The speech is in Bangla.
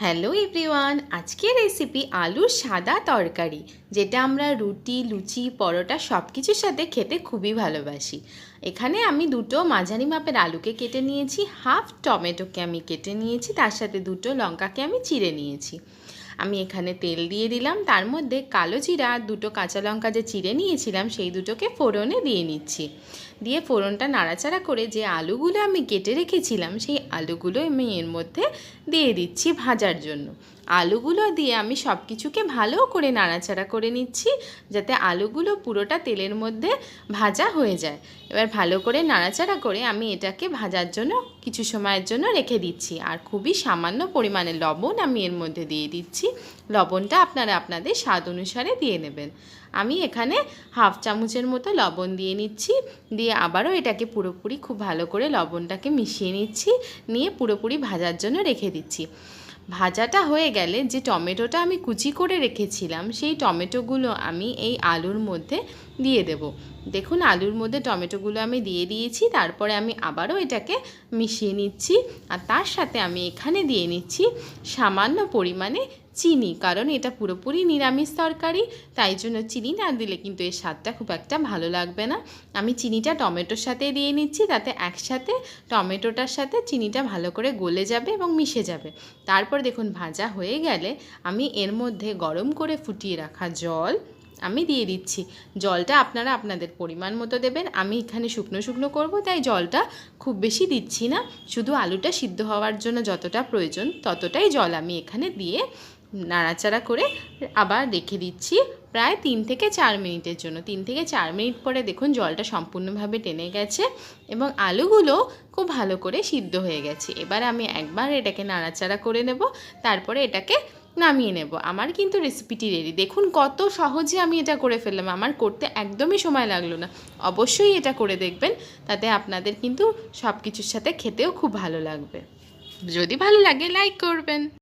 হ্যালো এভরিওয়ান, আজকের রেসিপি আলুর সাদা তরকারি, যেটা আমরা রুটি, লুচি, পরোটা সব কিছুর সাথে খেতে খুবই ভালোবাসি। এখানে আমি দুটো মাঝারি মাপের আলুকে কেটে নিয়েছি, হাফ টমেটোকে আমি কেটে নিয়েছি, তার সাথে দুটো লঙ্কাকে আমি চিড়ে নিয়েছি। আমি এখানে তেল দিয়ে দিলাম, তার মধ্যে কালো জিরা আর দুটো কাঁচা লঙ্কা যে চিড়ে নিয়েছিলাম সেই দুটোকে ফোড়নে দিয়ে নিচ্ছি। দিয়ে ফোড়নটা নাড়াচাড়া করে যে আলুগুলো আমি কেটে রেখেছিলাম সেই আলুগুলো আমি এর মধ্যে দিয়ে দিচ্ছি ভাজার জন্য। আলুগুলো দিয়ে আমি সব কিছুকে ভালো করে নাড়াচাড়া করে নিচ্ছি, যাতে আলুগুলো পুরোটা তেলের মধ্যে ভাজা হয়ে যায়। এবার ভালো করে নাড়াচাড়া করে আমি এটাকে ভাজার জন্য কিছু সময়ের জন্য রেখে দিচ্ছি। আর খুবই সামান্য পরিমাণে লবণ আমি এর মধ্যে দিয়ে দিচ্ছি। লবণটা আপনারা আপনাদের স্বাদ অনুসারে দিয়ে নেবেন। আমি এখানে হাফ চামচের মতো লবণ দিয়ে নিচ্ছি, দিয়ে আবারও এটাকে পুরোপুরি খুব ভালো করে লবণটাকে মিশিয়ে নিচ্ছি, নিয়ে পুরোপুরি ভাজার জন্য রেখে দিচ্ছি। ভাজাটা হয়ে গেলে যে টমেটোটা আমি কুচি করে রেখেছিলাম সেই টমেটোগুলো আমি এই আলুর মধ্যে দিয়ে দেব। দেখুন আলুর মধ্যে টমেটোগুলো আমি দিয়ে দিয়েছি, তারপরে আমি আবারও এটাকে মিশিয়ে নিচ্ছি। আর তার সাথে আমি এখানে দিয়ে নিচ্ছি সামান্য পরিমাণে চিনি, কারণ এটা পুরোপুরি নিরামিষ তরকারি, তাই জন্য চিনি না দিলে কিন্তু এর স্বাদটা খুব একটা ভালো লাগবে না। আমি চিনিটা টমেটোর সাথে দিয়ে নিচ্ছি, তাতে একসাথে টমেটোটার সাথে চিনিটা ভালো করে গলে যাবে এবং মিশে যাবে। তারপর দেখুন ভাজা হয়ে গেলে আমি এর মধ্যে গরম করে ফুটিয়ে রাখা জল আমি দিয়ে দিচ্ছি। জলটা আপনারা আপনাদের পরিমাণ মতো দেবেন। আমি এখানে শুকনো শুকনো করব, তাই জলটা খুব বেশি দিচ্ছি না, শুধু আলুটা সিদ্ধ হওয়ার জন্য যতটা প্রয়োজন ততটাই জল আমি এখানে দিয়ে নাড়াচাড়া করে আবার রেখে দিচ্ছি প্রায় 3 থেকে 4 মিনিটের জন্য। 3 থেকে 4 মিনিট পরে দেখুন জলটা সম্পূর্ণভাবে টেনে গেছে এবং আলুগুলো খুব ভালো করে সিদ্ধ হয়ে গেছে। এবার আমি একবার এটাকে নাড়াচাড়া করে নেব, তারপরে এটাকে নামিয়ে নেব। আমার কিন্তু রেসিপিটি রেডি। দেখুন কত সহজে আমি এটা করে ফেললাম, আমার করতে একদমই সময় লাগলো না। অবশ্যই এটা করে দেখবেন, তাতে আপনাদের কিন্তু সব কিছুর সাথে খেতেও খুব ভালো লাগবে। যদি ভালো লাগে লাইক করবেন।